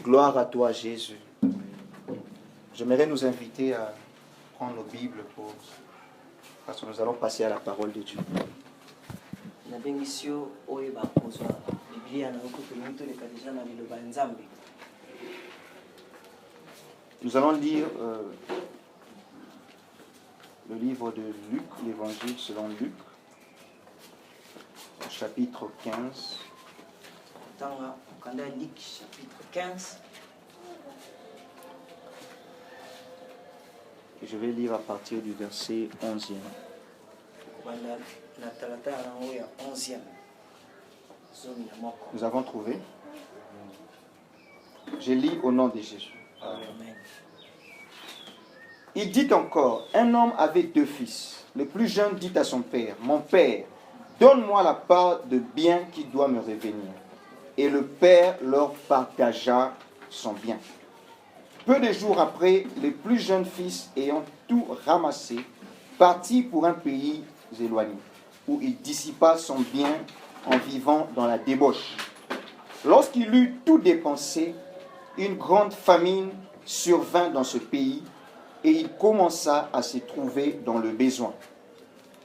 Gloire à toi, Jésus. J'aimerais nous inviter à prendre nos Bibles parce que nous allons passer à la parole de Dieu. Nous allons lire le livre de Luc, l'évangile selon Luc, chapitre 15. Luc, chapitre 15. Et je vais lire à partir du verset 11e. Nous avons trouvé. Je lis au nom de Jésus. Amen. Il dit encore, un homme avait 2 fils. Le plus jeune dit à son père, mon père, donne-moi la part de bien qui doit me revenir. Et le père leur partagea son bien. Peu de jours après, le plus jeune fils, ayant tout ramassé, partit pour un pays éloigné, où il dissipa son bien en vivant dans la débauche. Lorsqu'il eut tout dépensé, une grande famine survint dans ce pays, et il commença à se trouver dans le besoin.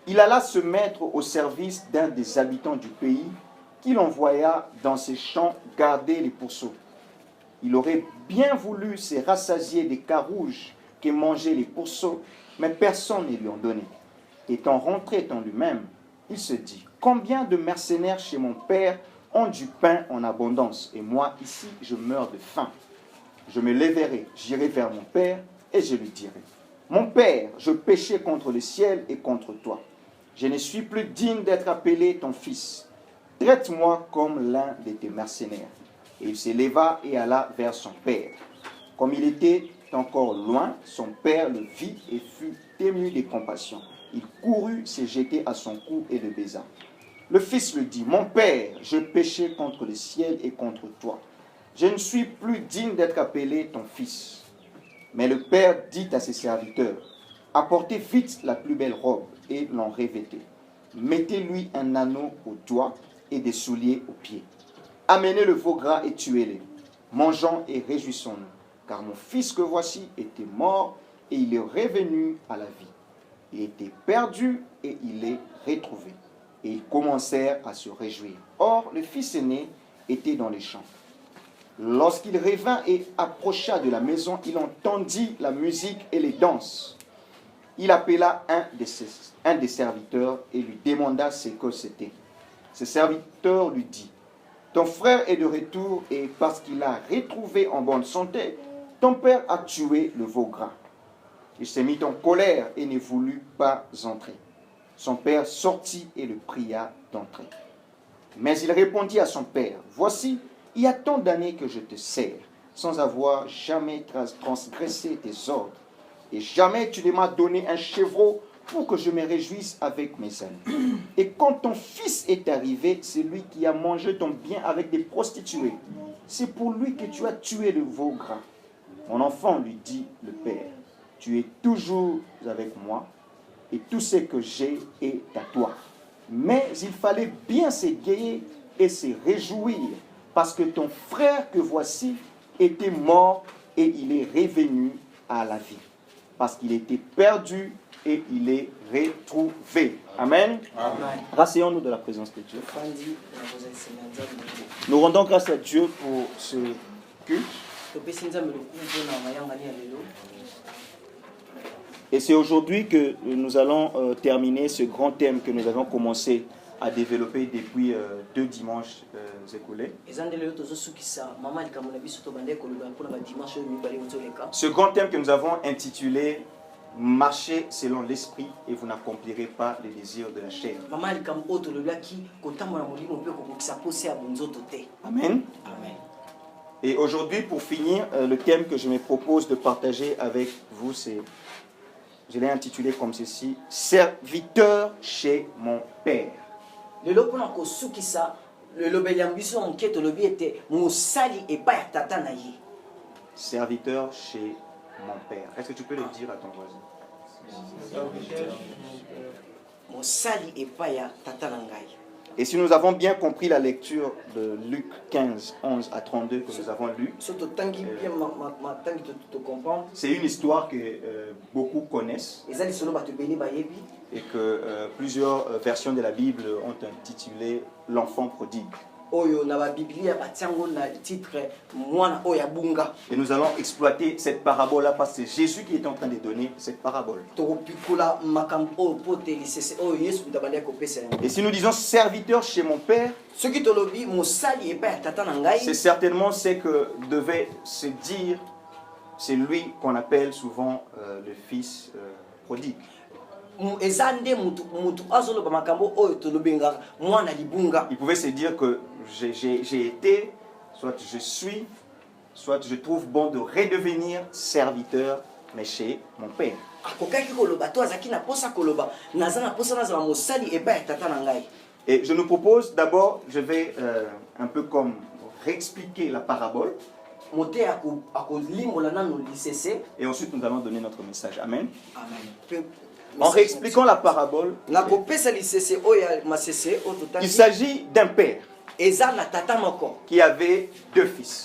Il alla se mettre au service d'un des habitants du pays, qu'il envoya dans ses champs garder les pourceaux. Il aurait bien voulu se rassasier des carouges que mangeaient les pourceaux, mais personne ne lui en donnait. Étant rentré en lui-même, il se dit, combien de mercenaires chez mon père ont du pain en abondance, et moi ici je meurs de faim. Je me lèverai, j'irai vers mon père, et je lui dirai, mon père, je péchai contre le ciel et contre toi. Je ne suis plus digne d'être appelé ton fils. Traite-moi comme l'un de tes mercenaires. Et il se leva et alla vers son père. Comme il était encore loin, son père le vit et fut ému de compassion. Il courut se jeter à son cou et le baisa. Le fils lui dit, mon père, je péchai contre le ciel et contre toi. Je ne suis plus digne d'être appelé ton fils. Mais le père dit à ses serviteurs, apportez vite la plus belle robe et l'en revêtez. Mettez-lui un anneau au doigt et des souliers aux pieds. Amenez le veau gras et tuez-les. Mangeons et réjouissons-nous, car mon fils que voici était mort et il est revenu à la vie. Il était perdu et il est retrouvé. Et ils commencèrent à se réjouir. Or, le fils aîné était dans les champs. Lorsqu'il revint et approcha de la maison, il entendit la musique et les danses. Il appela un des serviteurs et lui demanda ce que c'était. Ce serviteur lui dit, ton frère est de retour et parce qu'il a retrouvé en bonne santé, ton père a tué le veau gras. Il se mit en colère et ne voulut pas entrer. Son père sortit et le pria d'entrer. Mais il répondit à son père, voici, il y a tant d'années que je te sers, sans avoir jamais transgressé tes ordres. Et jamais tu ne m'as donné un chevreau pour que je me réjouisse avec mes amis. Et quand ton fils est arrivé, c'est lui qui a mangé ton bien avec des prostituées. C'est pour lui que tu as tué le veau gras. Mon enfant, lui dit le père, tu es toujours avec moi et tout ce que j'ai est à toi. Mais il fallait bien s'égayer et se réjouir parce que ton frère que voici était mort et il est revenu à la vie. Parce qu'il était perdu et il est retrouvé. Amen. Amen. Rasseyons-nous de la présence de Dieu. Nous rendons grâce à Dieu pour ce culte. Et c'est aujourd'hui que nous allons terminer ce grand thème que nous avons commencé à développer depuis 2 dimanches écoulés. Ce grand thème que nous avons intitulé « Marchez selon l'esprit et vous n'accomplirez pas les désirs de la chair ». Amen. Amen. Et aujourd'hui, pour finir, le thème que je me propose de partager avec vous, c'est, je l'ai intitulé comme ceci, « Serviteur chez mon Père ». Serviteur chez mon Père. Est-ce que tu peux le dire à ton voisin? Et si nous avons bien compris la lecture de Luc 15, 11 à 32 que nous avons lu, c'est une histoire que beaucoup connaissent et que plusieurs versions de la Bible ont intitulé l'enfant prodigue. Et nous allons exploiter cette parabole-là parce que c'est Jésus qui est en train de donner cette parabole. Et si nous disons serviteur chez mon Père, c'est certainement ce que devait se dire, c'est lui qu'on appelle souvent le fils prodigue. Il pouvait se dire que j'ai été, soit je suis, soit je trouve bon de redevenir serviteur, mais chez mon Père. Et je nous propose d'abord, je vais un peu comme réexpliquer la parabole. Et ensuite nous allons donner notre message. Amen. En réexpliquant la parabole, il s'agit d'un père qui avait deux fils.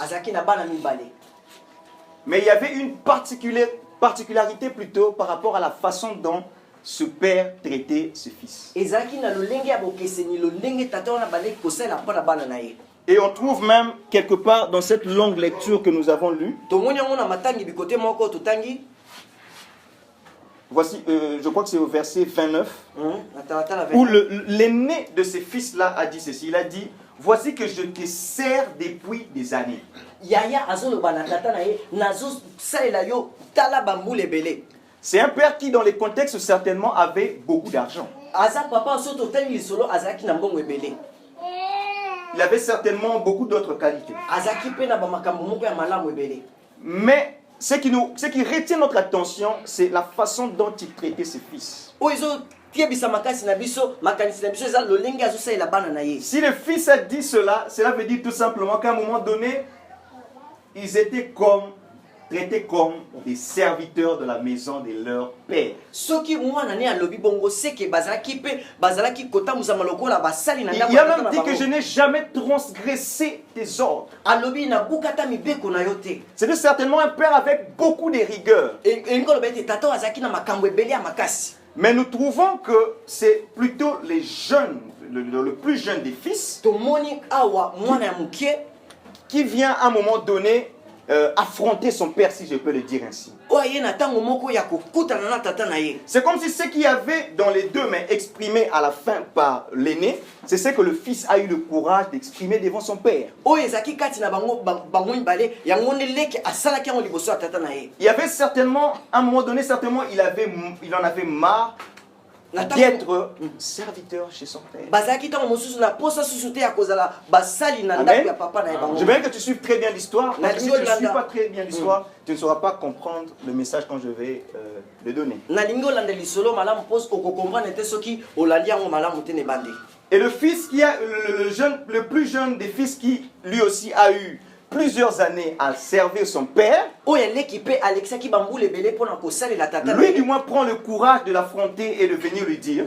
Mais il y avait une particularité plutôt par rapport à la façon dont ce père traitait ses fils. Et on trouve même quelque part dans cette longue lecture que nous avons lue, voici, je crois que c'est au verset 29, où l'aîné de ces fils-là a dit ceci. Il a dit, voici que je te sers depuis des années. C'est un père qui, dans les contextes, certainement, avait beaucoup d'argent. Il avait certainement beaucoup d'autres qualités. Mais ce qui retient notre attention, c'est la façon dont il traitait ses fils. Si le fils a dit cela, cela veut dire tout simplement qu'à un moment donné, ils étaient traités comme des serviteurs de la maison de leur père. Il y a même dit que je n'ai jamais transgressé tes ordres. C'était certainement un père avec beaucoup de rigueur. Mais nous trouvons que c'est plutôt les jeunes, le plus jeune des fils, qui vient à un moment donné affronter son père, si je peux le dire ainsi. C'est comme si ce qu'il y avait dans les deux mains exprimé à la fin par l'aîné, c'est ce que le fils a eu le courage d'exprimer devant son père. Il y avait certainement, à un moment donné, certainement, il en avait marre d'être serviteur chez son père. Amen. Je veux bien que tu suives très bien l'histoire. Si tu ne suis pas très bien l'histoire, tu ne sauras pas comprendre le message quand je vais le donner. Et le fils qui a le plus jeune des fils qui lui aussi a eu plusieurs années à servir son père, lui du moins prend le courage de l'affronter et de venir lui dire,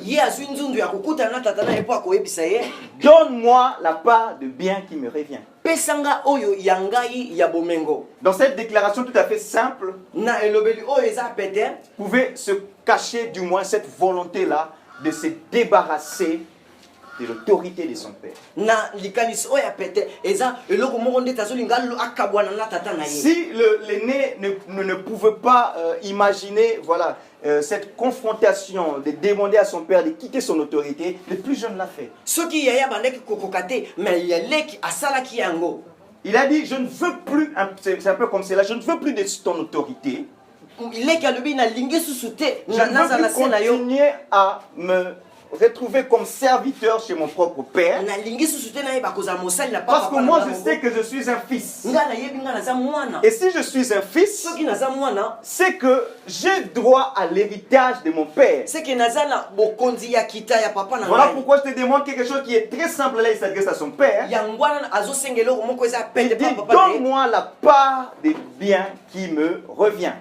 donne-moi la part de bien qui me revient. Dans cette déclaration tout à fait simple, pouvait se cacher du moins cette volonté-là de se débarrasser de l'autorité de son père. Si l'aîné ne pouvait pas imaginer, voilà, cette confrontation, de demander à son père de quitter son autorité, le plus jeune l'a fait. Il a dit, je ne veux plus, c'est un peu comme cela, je ne veux plus de ton autorité. Je ne veux plus continuer à me retrouver comme serviteur chez mon propre père, parce que moi je sais que je suis un fils. Et si je suis un fils, c'est que j'ai droit à l'héritage de mon père. Voilà pourquoi je te demande quelque chose qui est très simple. Là il s'adresse à son père. Il dit, donne-moi la part des biens qui me revient.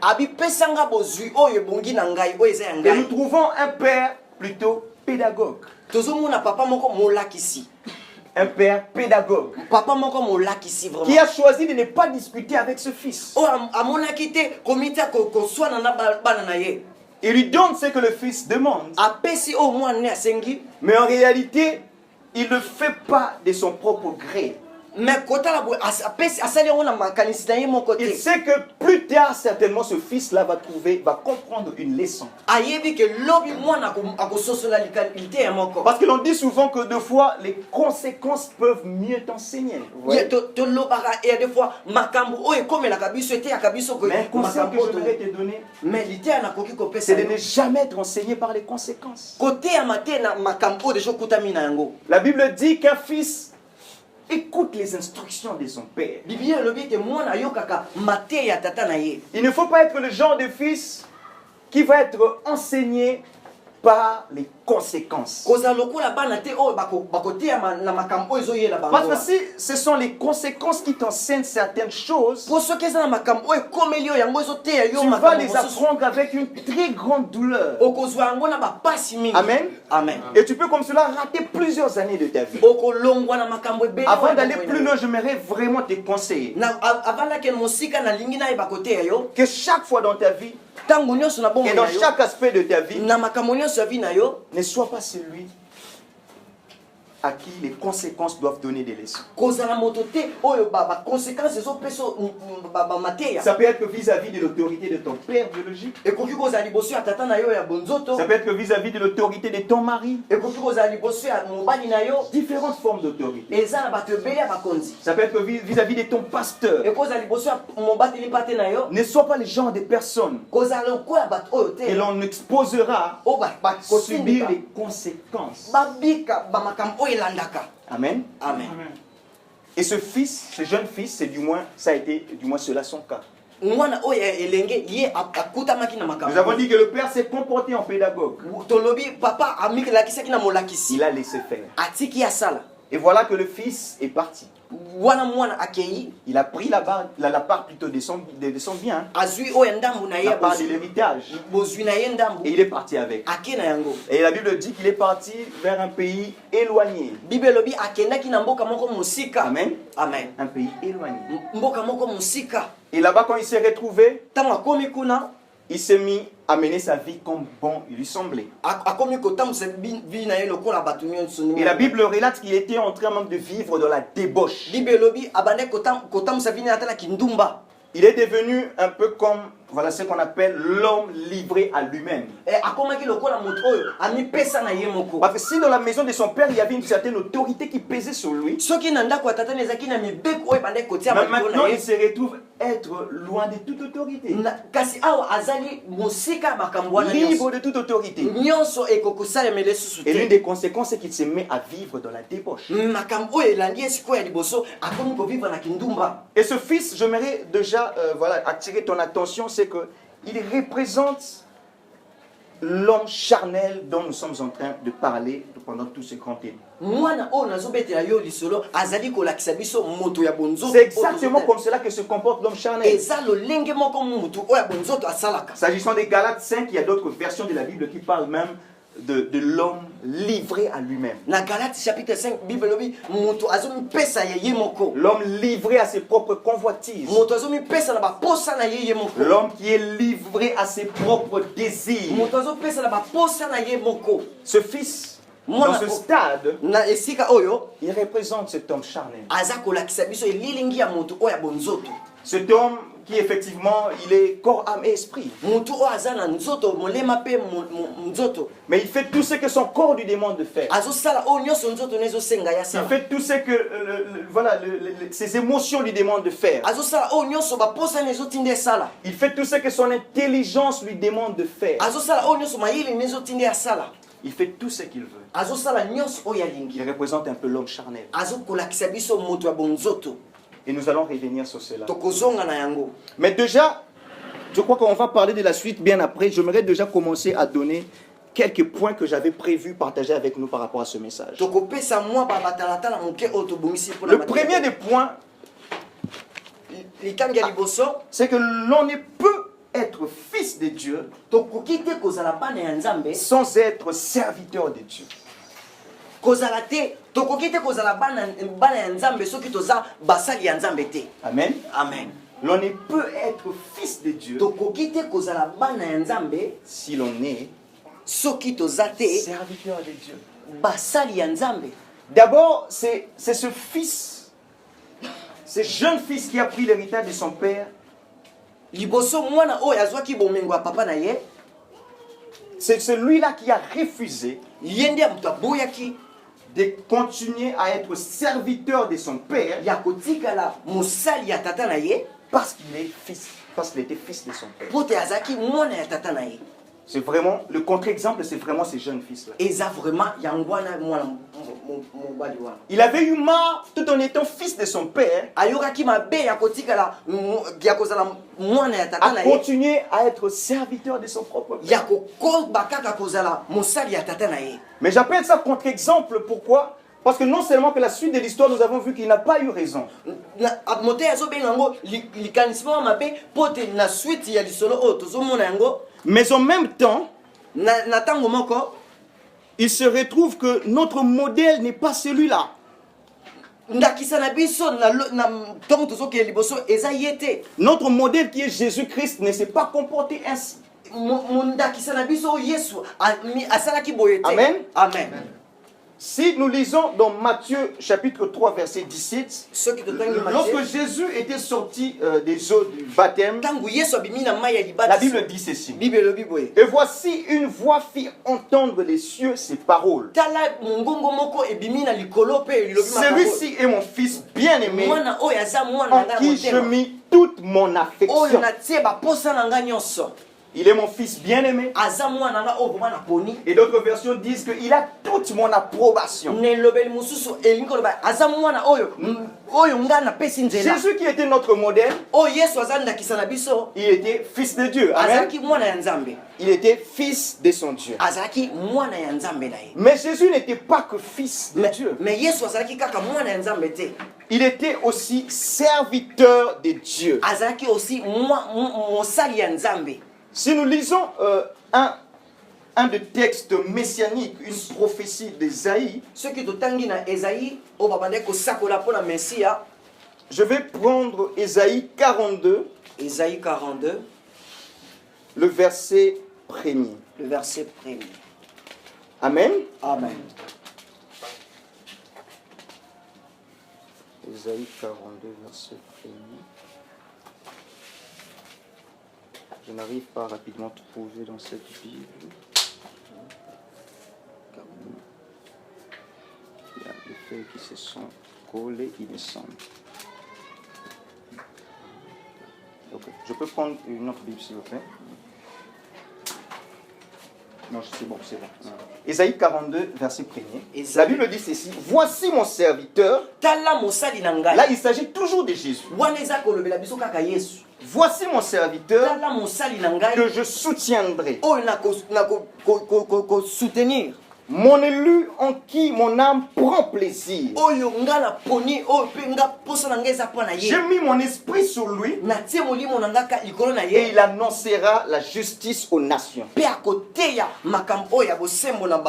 Et nous trouvons un père plutôt pédagogue. tozomona papa moko molakisi. Un père pédagogue. Papa moko molakisi vraiment. Qui a choisi de ne pas discuter avec ce fils. Oh amonaki te komita ko swana na bana na ye. Il lui donne ce que le fils demande. Apesi o mwana ne asengi. Mais en réalité, il ne fait pas de son propre gré. Mais kota la apesi asali on na makanisi na ye mon côté. Il sait que plus tard, certainement, ce fils-là va comprendre une leçon. Ayebi ke lobi mwana ko sosola likalite ya moko. Parce que l'on dit souvent que deux fois, les conséquences peuvent mieux t'enseigner. To lobara et des fois makambo o ekomela kabiso ete ya kabiso ko. Mais un conseil que je voudrais te donner, mais l'ité na koki ko pesa. c'est de ne jamais être enseigné par les conséquences. Côté ya matena makambo de jokutami na yango. La Bible dit qu'un fils écoute les instructions de son père. Il ne faut pas être le genre de fils qui va être enseigné par les conséquences. Parce que si ce sont les conséquences qui t'enseignent certaines choses, tu vas les apprendre avec une très grande douleur. Amen. Amen. Et tu peux comme cela rater plusieurs années de ta vie. Avant d'aller plus loin, j'aimerais vraiment te conseiller que chaque fois dans ta vie, et dans chaque aspect de ta vie, ne sois pas celui à qui les conséquences doivent donner des leçons. Ça peut être vis-à-vis de l'autorité de ton père biologique. Ça peut être vis-à-vis de l'autorité de ton mari. Différentes formes d'autorité. Ça peut être vis-à-vis de ton pasteur. Ne sois pas le genre de personne et l'on exposera à subir les conséquences. Amen. Amen. Et ce fils, ce jeune fils, ça a été du moins cela son cas. Nous avons dit que le père s'est comporté en pédagogue. Il a laissé faire. Et voilà que le fils est parti. Il a pris la part plutôt de son bien. La part de l'héritage. Et il est parti avec. Et la Bible dit qu'il est parti vers un pays éloigné. Amen. Amen. Un pays éloigné. Et là-bas, quand il s'est retrouvé, il s'est mis à mener sa vie comme bon il lui semblait. Et la Bible relate qu'il était en train même de vivre dans la débauche. Il est devenu un peu comme, voilà ce qu'on appelle l'homme livré à lui-même. Parce que si dans la maison de son père, il y avait une certaine autorité qui pesait sur lui, maintenant il se retrouve être loin de toute autorité. Libre de toute autorité. Et l'une des conséquences, c'est qu'il se met à vivre dans la débauche. Et ce fils, j'aimerais déjà attirer ton attention, c'est qu'il représente l'homme charnel dont nous sommes en train de parler pendant tout ce grand temps. C'est exactement comme cela que se comporte l'homme charnel. S'agissant des Galates 5, il y a d'autres versions de la Bible qui parlent même de l'homme livré à lui-même. Dans Galates chapitre 5, Bible dit l'homme livré à ses propres convoitises. L'homme qui est livré à ses propres désirs. Ce fils, dans ce stade, il représente cet homme charnel. Cet homme qui effectivement, il est corps, âme et esprit. Mais il fait tout ce que son corps lui demande de faire. Il fait tout ce que ses émotions lui demandent de faire. Il fait tout ce que son intelligence lui demande de faire. Il fait tout ce qu'il veut. Il représente un peu l'homme charnel. Et nous allons revenir sur cela. Mais déjà, je crois qu'on va parler de la suite bien après. J'aimerais déjà commencer à donner quelques points que j'avais prévu partager avec nous par rapport à ce message. Le premier des points, c'est que l'on ne peut être fils fils de Dieu tokoki te kozala bana ya nzambe sans être serviteur de Dieu. kozala te tokoki te kozala bana ya nzambe soki toza basali ya nzambe te. Amen. Amen. L'on ne peut être fils de Dieu tokoki te kozala bana ya nzambe si l'on est soki toza te serviteur de Dieu. basali ya nzambe. D'abord, c'est ce fils, ce jeune fils qui a pris l'héritage de son père. Liboso mwana oyo azwaki bomengo ya papa na ye, C'est celui-là qui a refusé ye nde moto aboyaki de continuer à être serviteur de son père ya kotikala mosali ya tata na ye parce qu'il est fils, parce qu'il était fils de son père. po te azalaki mwana ya tata na ye. C'est vraiment, le contre-exemple, c'est vraiment ces jeunes fils-là. Eza vraiment yango wana mwana mobali wana Il avait eu marre, tout en étant fils de son père, ayokaki mabe ya kotikala ya kozala mwana ya tata à na ye, continuer à être serviteur de son propre père. ya kokoba kaka kozala mosali ya tata na ye. Mais j'appelle ça contre-exemple, pourquoi? Parce que non seulement que la suite de l'histoire, nous avons vu qu'il n'a pas eu raison. moto azobenga yango likanisima mabe po te na suite ya lisolo oyo tozomona yango. Mais en même temps, Na tango moko il se retrouve que notre modèle n'est pas celui-là. ndakisa na biso na ntongo tozokende liboso eza ye te. Notre modèle qui est Jésus-Christ ne s'est pas comporté ainsi. ndakisa na biso oyo yesu asalaki boye te. Amen. Amen. Si nous lisons dans Matthieu chapitre 3 verset 17, soki totangi lorsque Matthieu, Jésus était sorti des eaux du baptême, tango yesu abimi na mai ya la libatiso, Bible dit ceci. bible elobi boye, Et voici une voix fit entendre les cieux ces paroles. tala mongongo moko ebimi na likolo pe lilobi makambo. Celui-ci est mon fils bien-aimé, mwana oyo aza mwana en na ngai qui je motema mis toute mon oyo affection. natie baposa na ngai nyonso. Il est mon fils bien-aimé. Aza mwana na oyo boma na poni. Et d'autres versions disent qu'il a toute mon approbation. nelobeli mosusu elingi koloba aza mwana oyo oyo ngai napesi nzela. Jésus qui était notre modèle, oyo yesu aza ndakisa na biso il était fils de Dieu. Amen. azalaki mwana ya nzambe, Il était fils de son Dieu. azalaki mwana ya nzambe na ye. Mais Jésus n'était pas que fils de Dieu. me yesu azalaki kaka mwana ya nzambe te, Il était aussi serviteur de Dieu. azalaki aussi mosali ya nzambe. Si nous lisons un des textes messianiques, une prophétie d'Ésaïe, soki totangi na Esaïe oyo babandaki kosakola mpo na Mesia, je vais prendre Ésaïe 42, Esaïe 42, le verset 1er. le verset 1er. Amen. Amen. Ésaïe 42, verset 1er. Je n'arrive pas à rapidement trouver dans cette Bible. Il y a des feuilles qui se sont collées, il me semble. Ok, je peux prendre une autre Bible, s'il vous plaît. Non, c'est bon, c'est bon. Ésaïe 42, verset 1er. La Bible dit ceci. Voici mon serviteur. tala mosali na ngai. Là, il s'agit toujours de Jésus. wana eza kolobela biso kaka yesu. Voici mon serviteur tala mosali na ngai que je soutiendrai. oyo nakosoutenir, Mon élu en qui mon âme prend plaisir. oyo nga na poni oyo mpe nga posa na ngai eza mpo na ye. J'ai mis mon esprit sur lui natie molimo na nga likolo na et ye il annoncera la justice aux nations. mpe akoteya makambo oyo ya bosembo na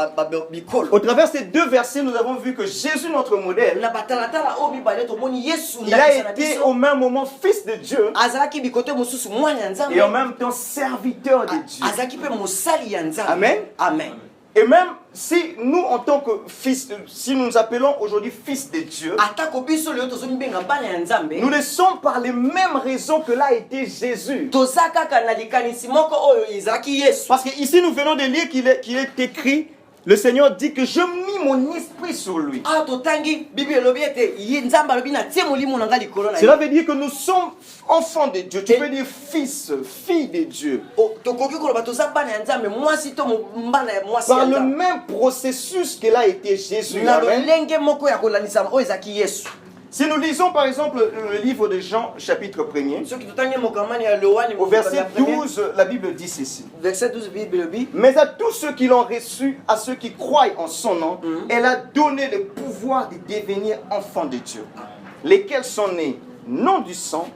bikolo. Au travers de ces deux versets, nous avons vu que Jésus, notre modèle, na batalatala oyo mibale tomoni yesu il a ndakisa na été biso au même moment fils de Dieu azalaki bikote mosusu mwana ya nzambe et en même temps serviteur de Dieu. azalaki mpe mosali ya nzambe. Amen. Amen. Et même si nous, en tant que fils, si nous nous appelons aujourd'hui fils de Dieu, atako biso lelo tozomibenga bana ya nzambe, nous le sommes par les mêmes raisons que l'a été Jésus. toza kaka na likanisi moko oyo ezalaki yesu. Parce que ici nous venons de lire qu'il est écrit, le Seigneur dit que je mis mon esprit sur lui. awa totangi bible elobi ete ye nzambe alobi natie molimo na ngai likolo na ye. Cela veut dire que nous sommes enfants de Dieu. Tu peux dire fils, fille de Dieu. tokoki koloba toza bana ya nzambe mwasi to mbana ya mwasi ya Par le nzambe même processus que l'a été Jésus. na Amen. lolenge moko ya kolanisama oyo ezalaki yesu. Si nous lisons par exemple le livre de Jean, chapitre 1er, soki totangi mokamani ya Yohane au verset 12, la Bible dit ceci. verset 12 bible elobi Mais à tous ceux qui l'ont reçu, à ceux qui croient en son nom, elle a donné le pouvoir de devenir enfants de Dieu, lesquels sont nés non du sang,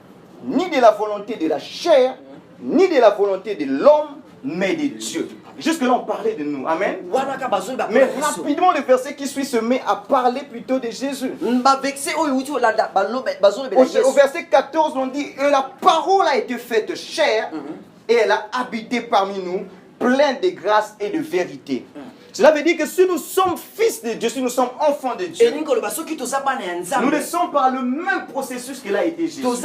ni de la volonté de la chair, ni de la volonté de l'homme, mais de Dieu. Jusque-là, on parlait de nous. Amen. Mais rapidement, le verset qui suit se met à parler plutôt de Jésus. Au verset 14, on dit, et la parole a été faite chair, et elle a habité parmi nous, plein de grâce et de vérité. Cela veut dire que si nous sommes fils de Dieu, si nous sommes enfants de Dieu, nous le sommes par le même processus qu'il a été Jésus. Nous le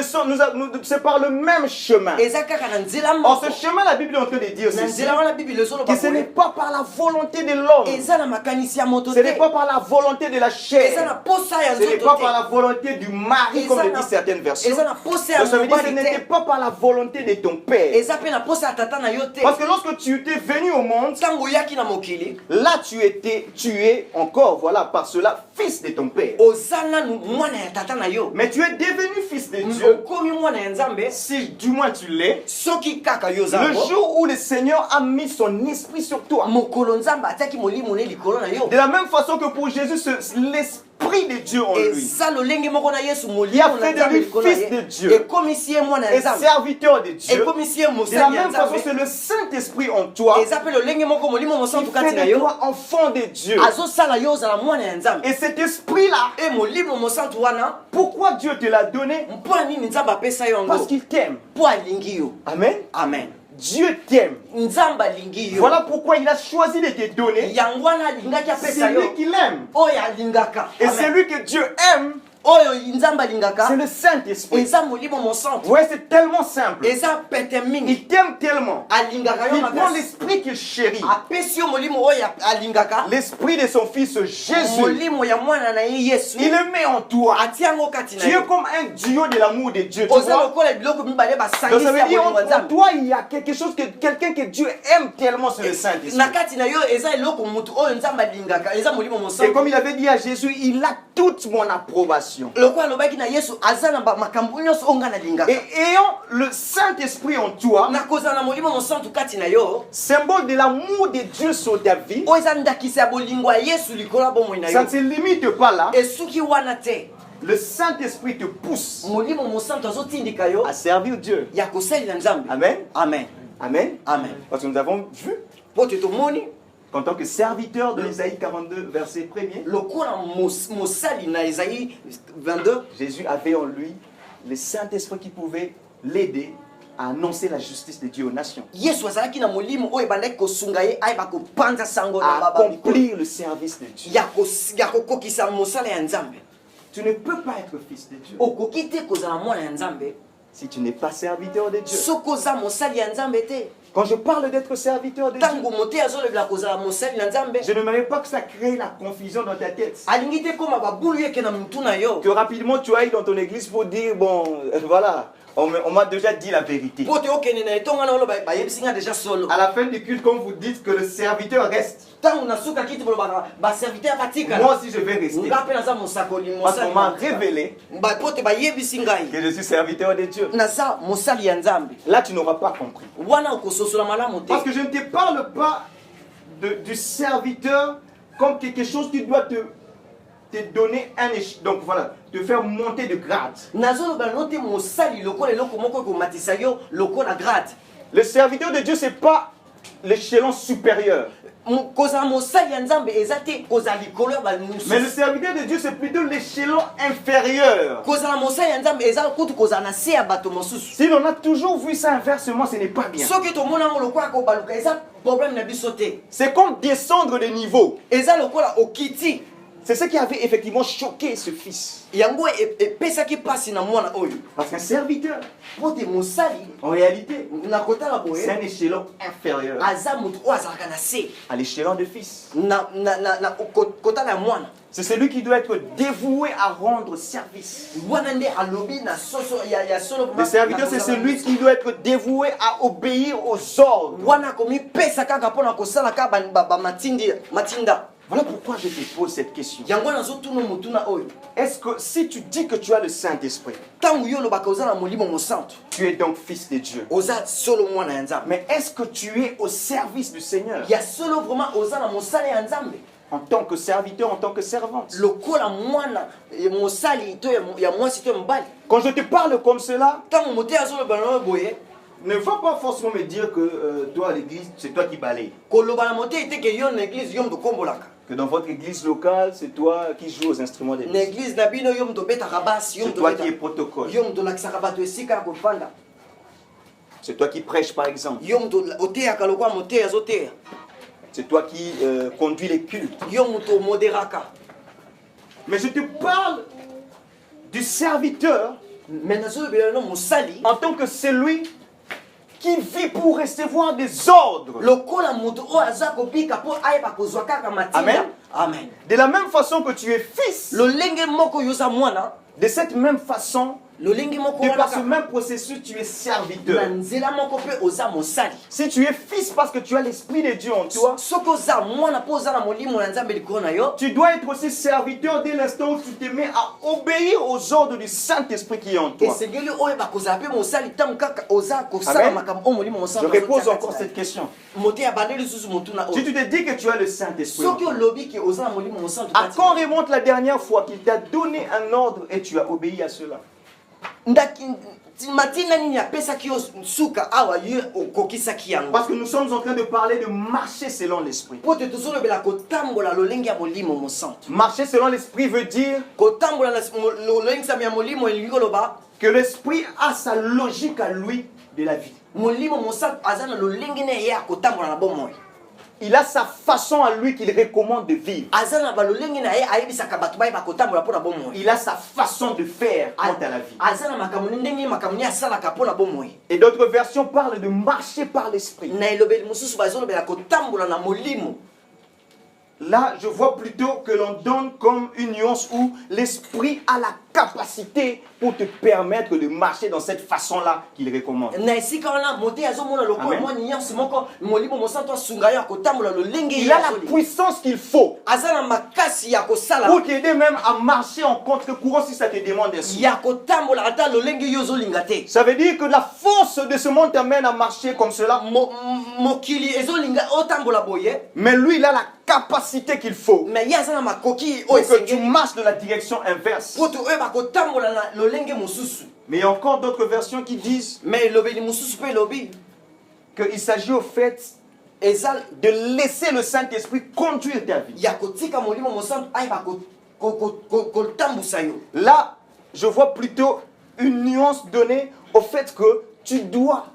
sommes, c'est par le même chemin. En ce chemin, la Bible est en train de dire ceci, que ce n'est pas par la volonté de l'homme, ce n'est pas par la volonté de la chair, ce n'est pas par la volonté du mari, comme le disent certaines versions. Donc ça veut dire que ce n'était pas par la volonté de ton père. Parce que lorsque tu étais venu au monde, là tu es encore, voilà, par cela, fils de ton père. Mais tu es devenu fils de Dieu, si du moins tu l'es, le jour où le Seigneur a mis son esprit sur toi. De la même façon que pour Jésus, l'esprit de Dieu en lui, il a fait de lui fils de Dieu et serviteur de Dieu. De la même façon, c'est le Saint-Esprit en toi qui fait de toi enfant de Dieu. Et cet esprit-là, pourquoi Dieu te l'a donné? Parce qu'il t'aime. Amen. Amen. Dieu t'aime. Voilà pourquoi il a choisi de te donner. C'est lui qui l'aime. Et c'est lui que Dieu aime. C'est le Saint-Esprit. Ouais, c'est tellement simple. Il t'aime tellement. Il prend l'esprit qu'il chérit. L'esprit de son fils Jésus. Il le met en toi. Tu es comme un duo de l'amour de Dieu. Tu vois? Donc ça veut dire en toi il y a quelque chose, quelqu'un que Dieu aime tellement, c'est le Saint-Esprit. Et comme il avait dit à Jésus, il a toute mon approbation. Et ayant le Saint-Esprit en toi, symbole de l'amour de Dieu sur ta vie, ça ne se limite pas là. Le Saint-Esprit te pousse à servir Dieu. Amen. Amen. Amen. Amen. Parce que nous avons vu qu'en tant que serviteur de l'Ésaïe 42, verset 1er, Jésus avait en lui le Saint-Esprit qui pouvait l'aider à annoncer la justice de Dieu aux nations, à accomplir le service de Dieu. Tu ne peux pas être fils de Dieu si tu n'es pas serviteur de Dieu. Quand je parle d'être serviteur de Dieu, je n'aimerais pas que ça crée la confusion dans ta tête. Que rapidement tu ailles dans ton église pour dire, bon, voilà, on m'a déjà dit la vérité. À la fin du culte, comme vous dites que le serviteur reste, moi aussi je vais rester. Parce qu'on m'a révélé que je suis serviteur de Dieu. Là tu n'auras pas compris. Parce que je ne te parle pas du serviteur comme quelque chose qui doit te donner un échelon, donc voilà, te faire monter de grade. Le serviteur de Dieu, c'est pas l'échelon supérieur. Mais le serviteur de Dieu, c'est plutôt l'échelon inférieur. Si l'on a toujours vu ça inversement, ce n'est pas bien. C'est comme descendre de niveau. C'est ce qui avait effectivement choqué ce fils. Parce qu'un serviteur, en réalité, c'est un échelon inférieur à l'échelon de fils. C'est celui qui doit être dévoué à rendre service. Le serviteur, c'est celui qui doit être dévoué à obéir aux ordres. Voilà pourquoi je te pose cette question. Est-ce que si tu dis que tu as le Saint-Esprit, tu es donc fils de Dieu? Mais est-ce que tu es au service du Seigneur? en tant que serviteur, en tant que servante. lokola mwana mosali to ya mwasi to ya mobali. Quand je te parle comme cela, Ntango moteyi azoloba na yo boye, ne faut pas forcément me dire que toi à l'église, c'est toi qui balaye. koloba na moteyi te ke yo na église yo moto kombolaka. Que dans votre église locale, c'est toi qui joues aux instruments Na d'église. église na bino yo moto betaka basi, yo C'est moto toi qui es betaka. protocole. Yo moto lakisaka bato esika ya kovanda. C'est toi qui prêches par exemple. Yo moto oteyaka lokola moteyi azoteya. C'est toi qui conduis les cultes. Yo moto moderaka. Mais je te parle du serviteur Mais nazolobela no mosali en tant que celui qui vit pour recevoir des ordres. lokola moto oyo aza kobika mpo ayeba kozwa kaka matinda. Amen. Amen. De la même façon que tu es fils, lolenge moko yo oza mwana, de cette même façon, lolenge moko de wana par ce kaka même processus, tu es na serviteur. nzela moko mpe oza mosali. Si tu es fils parce que tu as l'Esprit de Dieu en toi, soki oza mwana mpo oza na molimo na nzambe likolo na yo, tu dois être aussi serviteur dès l'instant où tu te mets à obéir aux ordres du Saint-Esprit qui est en toi. esengeli oyeba kozala mpe mosali ntango kaka oza kosala Amen. makambo oyo molimo Je mosantu repose encore cette question. mote ya bande lisusu motuna Si oyo tu te dis que tu as le Saint-Esprit, en soki toi, olobi ke oza na molimo mosantu à quand remonte la dernière fois qu'il t'a donné un ordre et tu as obéi à cela? ndaki matina nini apesaki yo suka awa yo okokisaki yango? Parce que nous sommes en train de parler de marcher selon l'Esprit. po te tozolobela kotambola lolenge ya molimo mosantu. Marcher selon l'Esprit veut dire kotambola na lolengisami ya molimo elingi koloba que l'Esprit a sa logique à lui de la vie. molimo mosantu aza na lolenge na ye ya kotambola na bomoi. Il a sa façon à lui qu'il recommande de vivre. aza na balolenge na ye ayebisaka bato bayeba kotambola mpo na bomoi. Il a sa façon de faire quant à la vie. aza na makambo ndenge makambo ni asalaka mpo na bomoi. Et d'autres versions parlent de marcher par l'Esprit. na elobeli mosusu bazolobela kotambola na molimo. Là, je vois plutôt que l'on donne comme une nuance où l'Esprit a la capacité pour te permettre de marcher dans cette façon-là qu'il recommande. na esika wana mote azomona lokola Amen. mwa nyonso moko molimo mosantu asunga yo akotambola lolenge Il a la puissance qu'il faut aza na makasi ya kosala pour t'aider même à marcher en contre-courant si ça te demande ainsi. ya kotambola ata lolenge yo ozolinga te. Ça veut dire que la force de ce monde t'amène à marcher comme cela. mokili ezolinga otambola boye, Mais lui, il a la capacité qu'il faut me ye aza na makoki pour oyo que tu esengeli marches de la direction inverse. po toyeba kotambola na lolenge mosusu. Mais il y a encore d'autres versions qui disent me elobeli mosusu mpe elobi qu'il s'agit au fait eza de laisser le Saint-Esprit conduire ta vie. ya kotika molimo mosantu ayeba kotambusa yo. Là, je vois plutôt une nuance donnée au fait que tu dois,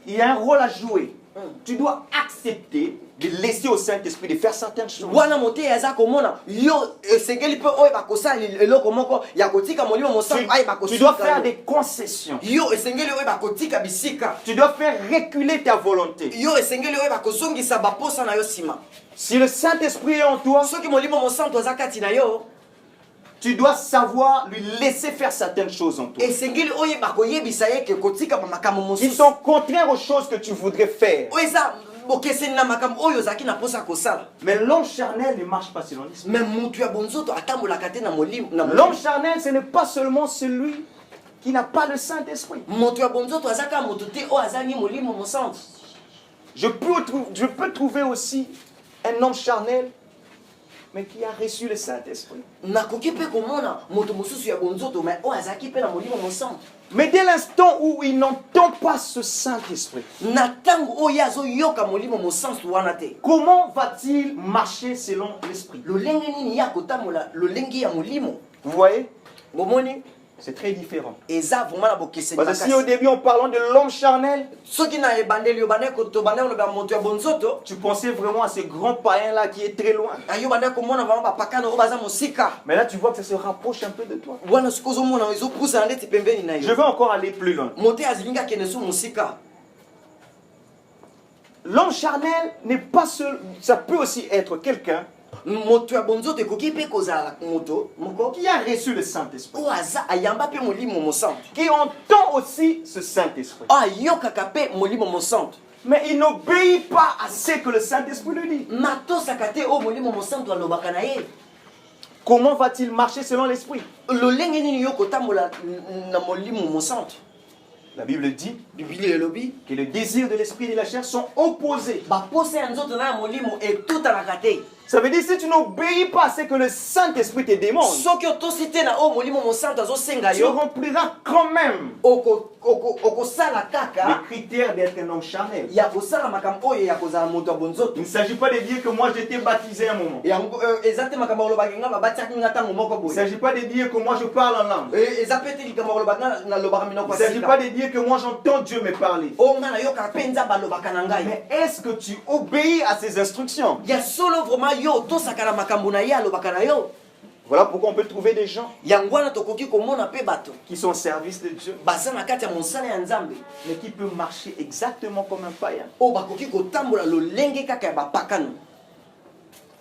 il y a un rôle à jouer. Tu dois accepter de laisser au Saint-Esprit de faire certaines choses. wana mote aza komona yo esengeli mpe oyeba kosala eloko moko ya kotika molimo mosantu ayeba Tu dois kosika faire yo. des concessions. yo esengeli oyeba kotika bisika. Tu dois faire reculer ta volonté. yo esengeli oyeba kozongisa baposa na yo nsima. Si le Saint-Esprit est en toi, soki molimo mosantu aza kati na yo, tu dois savoir lui laisser faire certaines choses en toi. esengeli oyeba koyebisa ye ke kotika bamakambo Ils mosusu sont contraires aux choses que tu voudrais faire. oyo eza bokeseni na makambo oyo ozalaki na posa kosala. Mais l'homme charnel ne marche pas selon l'esprit. me mutu ya bonzoto atambolaka te na molimo. L'homme charnel, ce n'est pas seulement celui qui n'a pas le Saint-Esprit. moto ya bonzoto aza kaka moto te oyo azangi molimo mosantu. Je peux trouver aussi un homme charnel, mais qui a reçu le Saint-Esprit. nakoki mpe komona moto mosusu ya bonzoto me oyo azalaki mpe na molimo mosantu. Mais dès l'instant où il n'entend pas ce Saint-Esprit, na ntango oyo azoyoka molimo mosantu wana te, comment va-t-il marcher selon l'Esprit? lolenge nini ya kotambola lolenge ya molimo? Vous voyez, bomoni c'est très différent. eza vraiment na bokeseni Parce que si au makasi. début on parlant de l'homme charnel, soki na ebandeli obandaki tobandaki koloba moto ya bonzoto, tu pensais vraiment à ce grand païen-là qui est très loin. ayo bandaki komona vraiment bapakana oyo baza mosika Mais là, tu vois que ça se rapproche un peu de toi. wana soki ozomona ezopusana ndeti pembeni na Je yo. veux encore aller plus loin. moto azilingi akende so mosika. L'homme charnel n'est pas seul, ça peut aussi être quelqu'un moto ya bonzoto ekoki mpe kozala moto moko qui a reçu le Saint-Esprit, oyo aza ayamba mpe molimo mosantu, qui entend aussi ce Saint-Esprit. oyo ayokaka mpe molimo mosantu, Mais il n'obéit pas à ce que le Saint-Esprit lui dit. matosaka te oyo molimo mosantu alobaka na ye. Comment va-t-il marcher selon l'Esprit? lolenge nini yo kotambola na molimo mosantu? La Bible dit biblia elobi que le désir de l'Esprit et de la chair sont opposés. baposa ya nzoto na ya molimo etutanaka te. Ça veut dire si tu n'obéis pas à ce que le Saint-Esprit te demande, soki otosite na o molimo mosantu azosenga tu yo rempliras quand même okosala les kaka critères d'être un homme charnel. ya kosala makambo oyo ya kozala moto ya bonzoto. Il ne s'agit pas de dire que moi j'étais baptisé à un moment. yango eza te makambo olobaki nga babatiaki nga ntango moko Il ne boye. s'agit pas de dire que moi je parle en langue. eza pe te likambo olobaki nga nalobaka minoko Il ne s'agit pas de dire que moi j'entends Dieu me parler. o nga nayokaka mpe nzambe alobaka na ngai. Mais est-ce que tu obéis à ses instructions? ya solo vraiment yo otosaka na makambo na ye alobaka na yo. Voilà pourquoi on peut trouver des gens yango wana tokoki komona mpe bato qui sont au service de Dieu, baza na kati ya mosala ya nzambe mais qui peuvent marcher exactement comme un païen. oyo bakoki kotambola lolenge kaka ya bapakano.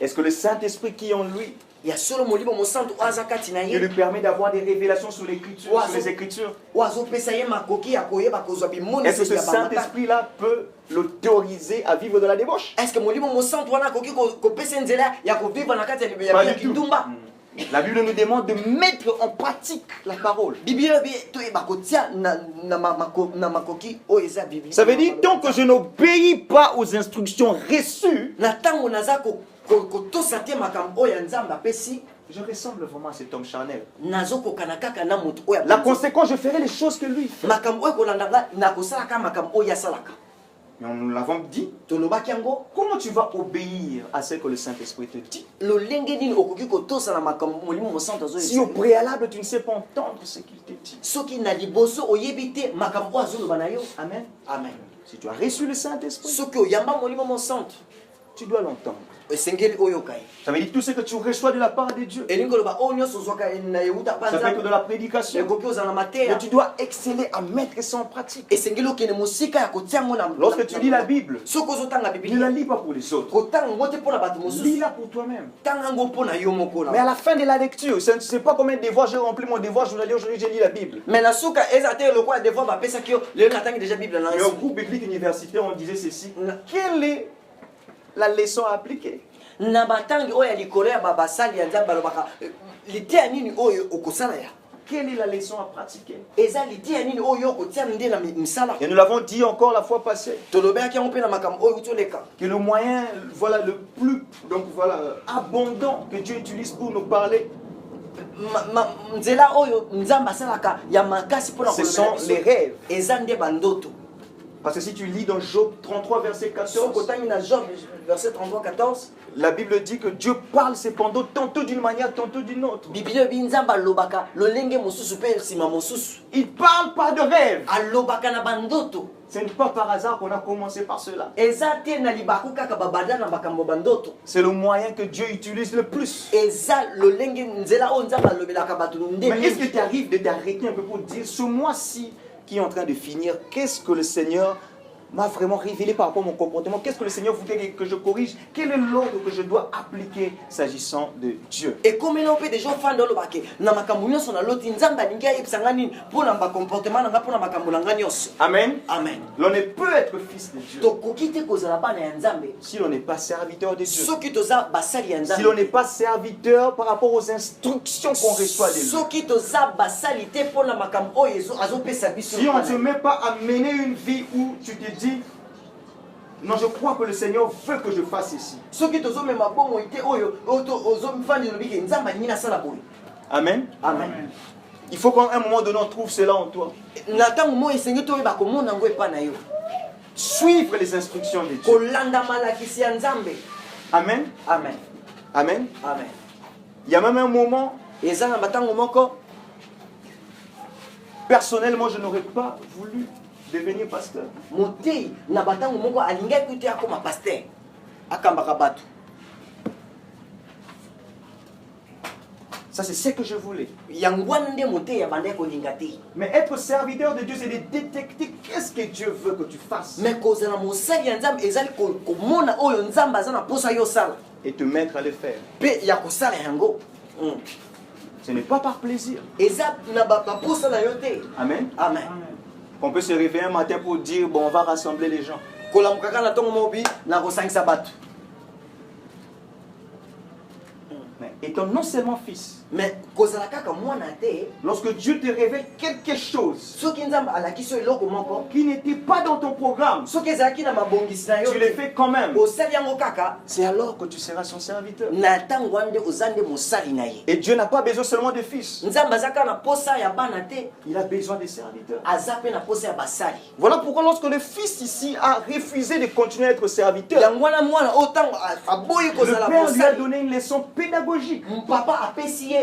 Est-ce que le Saint-Esprit qui est en lui, ya solo molimo mosantu oyo aza kati na qui ye lui permet d'avoir des révélations sur l'écriture, Ouais, sur les Écritures, oyo azopesa ye makoki ya koyeba kozwa est-ce que bimoniseli ce ya bamata. Saint-Esprit-là peut l'autoriser à vivre de la débauche? est ce que molimo mosantu wana akoki kopesa nzela ya kovivre na kati Pas ya du tout. kindumba. La Bible nous demande de mettre en pratique la parole. biblia bi toyeba kotia na makoki oyo eza biblia. Ça veut dire, tant que je n'obéis pas aux instructions reçues, na ntango naza kotosa te makambo oyo ya nzambe apesi je ressemble vraiment à cet homme charnel. nazokokana kaka na moto oyo La conséquence, je ferai les choses que lui fait. makambo oyo kolandanga nakosalaka makambo oyo asalaka. Mais nous l'avons dit, tolobaki yango comment tu vas obéir à ce que le Saint-Esprit te dit lolenge nini okoki kotosa na makambo molimo mosantu si au préalable tu ne sais pas entendre ce qu'il te dit? soki na liboso oyebi te makambo oyo azoloba na yo. Amen. amen. Si tu as reçu le Saint-Esprit, soki oyamba molimo mosantu tu dois l'entendre. esengeli oyoka ye. Ça veut dire tout ce que tu reçois de la part de Dieu. elingi oloba oyo nyonso ozwaka na euta Ça peut être de panza la prédication. ekoki ozala na Mais mateya tu dois exceller à mettre ça en pratique. esengeli okende mosika ya kotia yango na. Lorsque tu lis la Bible, soki ozotanga ne la biblia lis pas pour les autres. kotanga yango te mpo na bato mosusu Lis-la pour toi-même. tanga yango mpo na yo moko Mais à na. la fin de la lecture, je ne sais pas combien de devoirs j'ai rempli mon devoir journalier. Aujourd'hui, j'ai lu la Bible. mais na suka eza te lokola devoir bapesaki yo lelo natangi deja bible na Mais au groupe biblique universitaire, on disait ceci. Quelle est la leçon à appliquer? na batangi oyo ya likolo ya basali ya nzambe balobaka liteya nini oyo okosala ya. Quelle est la leçon à pratiquer? eza liteya nini oyo okotia nde na misala. Et nous l'avons dit encore la fois passée. tolobelaki yango mpe na makambo oyo toleka. Que le moyen, voilà, le plus, donc voilà, abondant que Dieu utilise pour nous parler, nzela oyo nzambe asalaka ya makasi mpona ce sont les rêves. eza nde bandoto. Parce que si tu lis dans Job 33, verset soki 14, otangi na Job verset 33-14 la Bible dit que Dieu parle cependant tantôt d'une manière, tantôt d'une autre. biblia ebi nzambe alobaka lolenge mosusu mpe nsima mosusu Il parle pas de rêve. alobaka na bandoto. Ce n'est pas par hasard qu'on a commencé par cela. eza te na libaku kaka babanda na makambo bandoto. C'est le moyen que Dieu utilise le plus. eza lolenge nzela oyo nzambe alobelaka bato nde Mais est-ce que mingi. tu arrives de t'arrêter un peu pour dire, ce mois-ci qui est en train de finir, qu'est-ce que le Seigneur m'a vraiment révélé par rapport à mon comportement? Qu'est-ce que le Seigneur voudrait que je corrige? Quel est l'ordre que je dois appliquer s'agissant de Dieu? ekomela mpe deja ofanda olobake na makambo nyonso naloti nzambe alingi ayebisa nga nini mpo na bacomportement na nga mpo na makambo na nga nyonso. Amen. amen. L'on ne peut être fils de Dieu tokoki te kozala bana ya nzambe si l'on n'est pas serviteur de Dieu. soki toza basali ya Si l'on nzambe. n'est pas serviteur par rapport aux instructions qu'on reçoit de lui. soki toza basali te mpo na makambo oyo azopesa biso. Si on ne te met pas à mener une vie où tu te dis, non, je crois que le Seigneur veut que je fasse ici. soki tozomema bomoi te oyo ozofandi olobike nzambe alingi nasala boye. Amen. amen. Il faut qu'à un moment donné, on trouve cela en toi. na ntango moi esengi toyeba komona yango epa na yo. Suivre les instructions de Dieu. kolanda malakisi ya nzambe. Amen. amen. Amen. amen. Il y a même un moment, eza na batango moko personnellement, je n'aurais pas voulu devenir pasteur. motei na batango moko alingaki te akoma paster akambaka bato. Ça, c'est ce que je voulais. yango wana nde motei abandaki kolinga te. Mais être serviteur de Dieu, c'est de détecter qu'est-ce que Dieu veut que tu fasses. me kozala mosali ya nzambe ezali komona oyo nzambe aza na posa yo osala Et te mettre à le faire. mpe ya kosala yango. Ce n'est pas par plaisir. eza na baposa na yo te. Amen. amen. On peut se réveiller un matin pour dire, bon, on va rassembler les gens. kolamukaka na ntongo mobi na kosangisa bato. Mais étant non seulement fils. mais kozala kaka mwana te Lorsque Dieu te révèle quelque chose soki nzambe alakisi yo eloko moko qui n'était pas dans ton programme, soki ezalaki na mabongisi na yo tu le fais quand même. osali yango kaka C'est alors que tu seras son serviteur. na ntango wana nde oza nde mosali na ye Et Dieu n'a pas besoin seulement de fils. nzambe aza kaka na posa ya bana te Il a besoin des serviteurs. aza mpe na posa ya basali Voilà pourquoi lorsque le fils ici a refusé de continuer à être serviteur, yango wana mwana oyo ntango aboyi le kozala père lui a mosali donné une leçon pédagogique. papa apesi ye